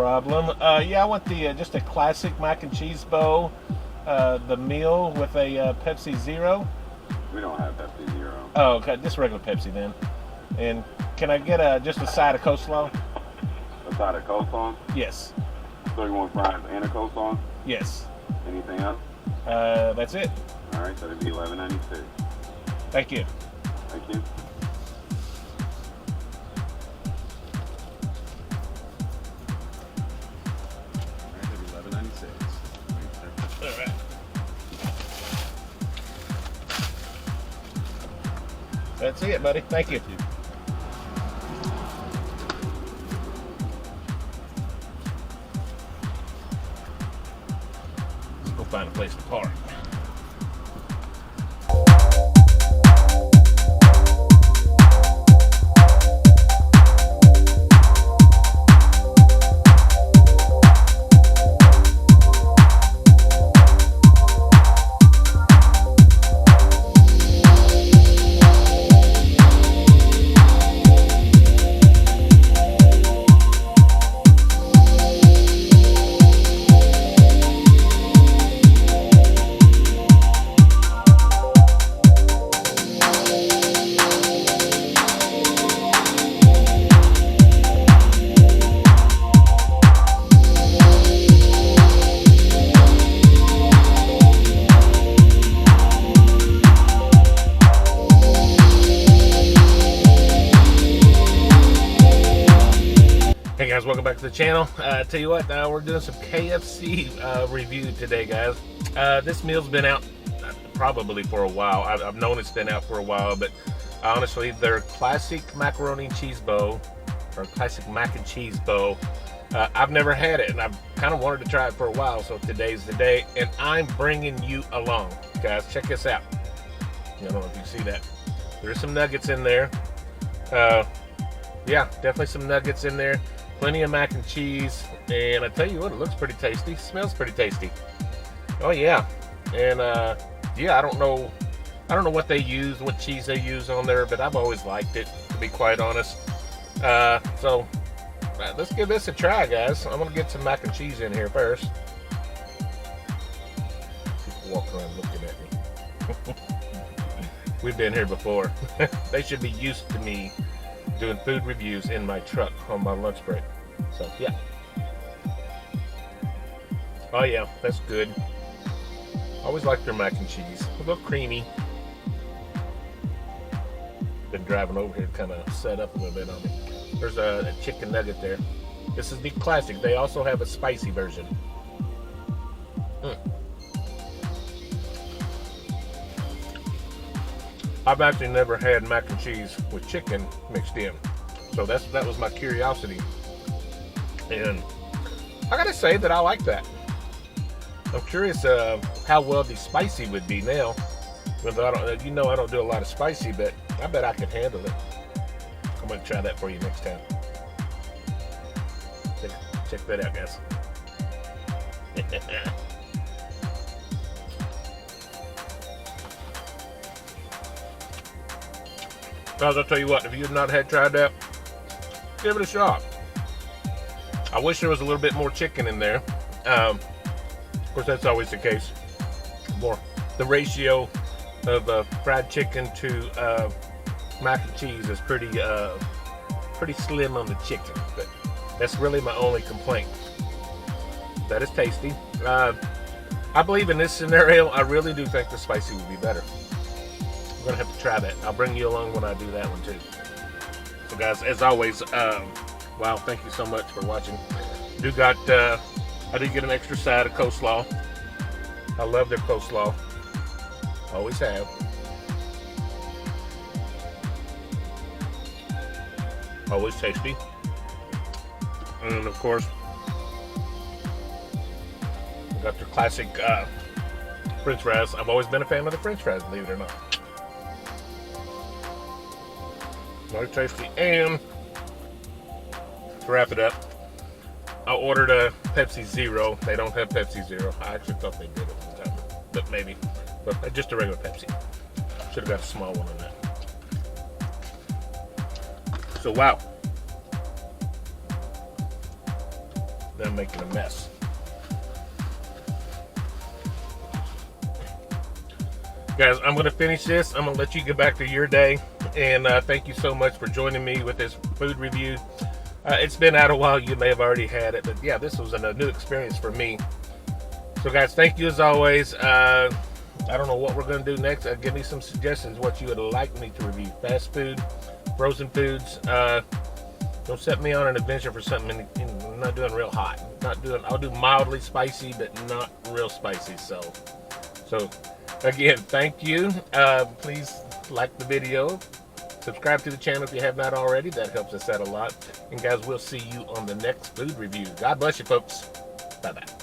problem. Yeah, I want the just a classic mac and cheese bowl, the meal with a Pepsi Zero. We don't have Pepsi Zero. Oh, okay, just regular Pepsi then. And can I get just a side of coleslaw? A side of coleslaw? Yes. So you want fries and a coleslaw? Yes. Anything else? That's it. All right, so it'd be $11.96. Thank you. Thank you. All right. That's it, buddy. Thank you. Let's go find a place to park. Hey guys, welcome back to the channel. Tell you what, we're doing some KFC review today, guys. This meal's been out probably for a while. I've known it's been out for a while, but honestly, their classic macaroni and cheese bowl, or classic mac and cheese bowl, I've never had it, and I've kind of wanted to try it for a while, so today's the day, and I'm bringing you along. Guys, check this out. I don't know if you see that. There's some nuggets in there. Yeah, definitely some nuggets in there. Plenty of mac and cheese, and I tell you what, it looks pretty tasty. Smells pretty tasty. Oh yeah, and yeah, I don't know what they use, what cheese they use on there, but I've always liked it, to be quite honest. So let's give this a try, guys. I'm gonna get some mac and cheese in here first. People walking around looking at me. We've been here before. They should be used to me doing food reviews in my truck on my lunch break. So yeah. Oh yeah, that's good. Always like their mac and cheese. A little creamy. Been driving over here, kind of set up a little bit on me. There's a chicken nugget there. This is the classic. They also have a spicy version. I've actually never had mac and cheese with chicken mixed in, so that was my curiosity, and I gotta say that I like that. I'm curious how well the spicy would be now. But I don't do a lot of spicy, but I bet I could handle it. I'm gonna try that for you next time. Check that out, guys. Guys, I'll tell you what, if you've not tried that, give it a shot. I wish there was a little bit more chicken in there. Of course, that's always the case. The ratio of fried chicken to mac and cheese is pretty slim on the chicken, but that's really my only complaint. That is tasty. I believe in this scenario, I really do think the spicy would be better. I'm gonna have to try that. I'll bring you along when I do that one too. So guys, as always, wow, thank you so much for watching. I did get an extra side of coleslaw. I love their coleslaw. Always have. Always tasty. And of course, I got their classic French fries. I've always been a fan of the French fries, believe it or not. Very tasty. And to wrap it up, I ordered a Pepsi Zero. They don't have Pepsi Zero. I actually thought they did at the time, but maybe. But just a regular Pepsi. Should have got a small one on that. So wow. Now I'm making a mess. Guys, I'm going to finish this. I'm going to let you get back to your day. And thank you so much for joining me with this food review. It's been out a while. You may have already had it. But yeah, this was a new experience for me. So guys, thank you as always. I don't know what we're going to do next. Give me some suggestions what you would like me to review. Fast food, frozen foods. Don't set me on an adventure for something I'm not doing real hot. I'll do mildly spicy, but not real spicy. So again, thank you. Please like the video. Subscribe to the channel if you have not already. That helps us out a lot. And guys, we'll see you on the next food review. God bless you, folks. Bye-bye.